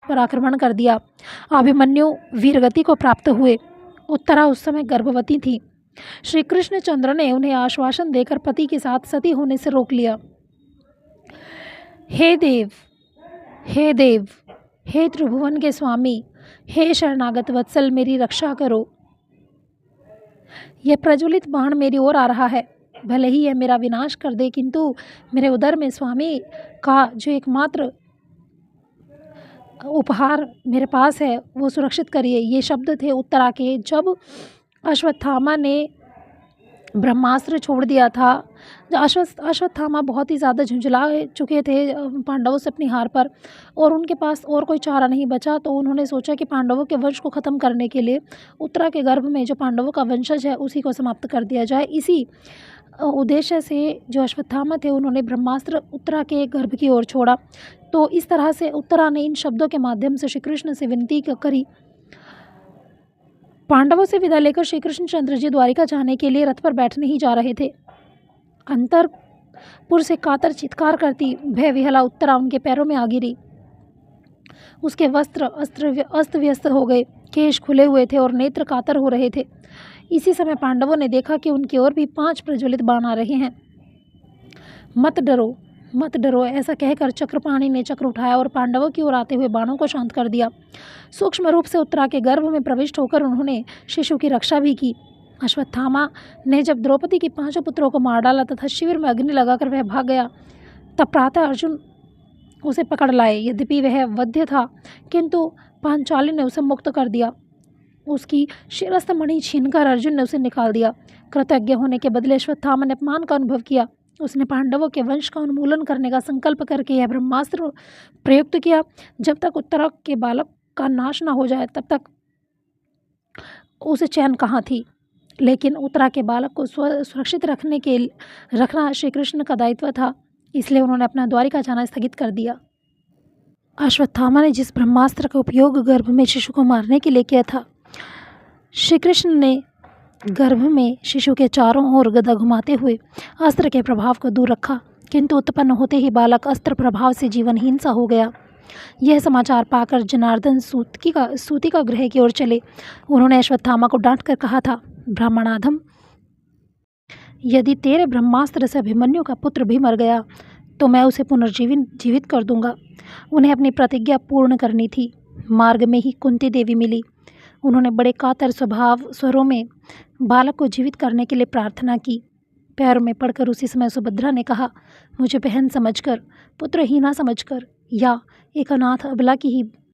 पर आक्रमण कर दिया। अभिमन्यु वीरगति को प्राप्त हुए। उत्तरा उस समय गर्भवती थी। श्री कृष्णचंद्र ने उन्हें आश्वासन देकर पति के साथ सती होने से रोक लिया। हे देव, हे देव, हे त्रिभुवन के स्वामी, हे शरणागत वत्सल, मेरी रक्षा करो। यह प्रज्वलित बाण मेरी ओर आ रहा है। भले ही यह मेरा विनाश कर दे, किंतु मेरे उदर में स्वामी का जो एकमात्र उपहार मेरे पास है वो सुरक्षित करिए। ये शब्द थे उत्तरा के। जब अश्वत्थामा ने ब्रह्मास्त्र छोड़ दिया था, अश्वत्थामा बहुत ही ज़्यादा झुंझला चुके थे पांडवों से अपनी हार पर, और उनके पास और कोई चारा नहीं बचा। तो उन्होंने सोचा कि पांडवों के वंश को ख़त्म करने के लिए उत्तरा के गर्भ में जो पांडवों का वंशज है उसी को समाप्त कर दिया जाए। इसी उद्देश्य से जो अश्वत्थामा थे उन्होंने ब्रह्मास्त्र उत्तरा के गर्भ की ओर छोड़ा। तो इस तरह से उत्तरा ने इन शब्दों के माध्यम से श्री कृष्ण से विनती करी। पांडवों से विदा लेकर श्री कृष्णचंद्र जी द्वारिका जाने के लिए रथ पर बैठने ही जा रहे थे। अंतरपुर से कातर चित्कार करती भय विहला उत्तरा उनके पैरों में आ गिरी। उसके वस्त्र अस्त व्यस्त हो गए, केश खुले हुए थे और नेत्र कातर हो रहे थे। इसी समय पांडवों ने देखा कि उनकी ओर भी 5 प्रज्वलित बाण आ रहे हैं। मत डरो, मत डरो, ऐसा कहकर चक्रपाणि ने चक्र उठाया और पांडवों की ओर आते हुए बाणों को शांत कर दिया। सूक्ष्म रूप से उत्तरा के गर्भ में प्रविष्ट होकर उन्होंने शिशु की रक्षा भी की। अश्वत्थामा ने जब द्रौपदी के 5 पुत्रों को मार डाला तथा शिविर में अग्नि लगाकर वह भाग गया, तब प्रातः अर्जुन उसे पकड़ लाए। यद्यपि वह वध्य था, किंतु पांचाली ने उसे मुक्त कर दिया। उसकी शिरस्थ मणि छीनकर अर्जुन ने उसे निकाल दिया। कृतज्ञ होने के बदले अश्वत्थामा ने अपमान का अनुभव किया। उसने पांडवों के वंश का उन्मूलन करने का संकल्प करके यह ब्रह्मास्त्र प्रयुक्त किया। जब तक उत्तरा के बालक का नाश न हो जाए तब तक उसे चैन कहाँ थी। लेकिन उत्तरा के बालक को सुरक्षित रखना श्री कृष्ण का दायित्व था, इसलिए उन्होंने अपना द्वारिका जाना स्थगित कर दिया। अश्वत्थामा ने जिस ब्रह्मास्त्र का उपयोग गर्भ में शिशु को मारने के लिए किया था, श्री कृष्ण ने गर्भ में शिशु के चारों ओर गदा घुमाते हुए अस्त्र के प्रभाव को दूर रखा, किंतु उत्पन्न होते ही बालक अस्त्र प्रभाव से जीवनहीन सा हो गया। यह समाचार पाकर जनार्दन सूति का गृह की ओर चले। उन्होंने अश्वत्थामा को डांट कर कहा था, ब्राह्मणाधम, यदि तेरे ब्रह्मास्त्र से अभिमन्यु का पुत्र भी मर गया तो मैं उसे पुनर्जीवित कर दूंगा। उन्हें अपनी प्रतिज्ञा पूर्ण करनी थी। मार्ग में ही कुंती देवी मिली। उन्होंने बड़े कातर स्वरों में बालक को जीवित करने के लिए प्रार्थना की। पैरों में पड़कर उसी समय सुभद्रा ने कहा, मुझे बहन समझकर, पुत्रहीना समझकर या एक अनाथ अबला की ही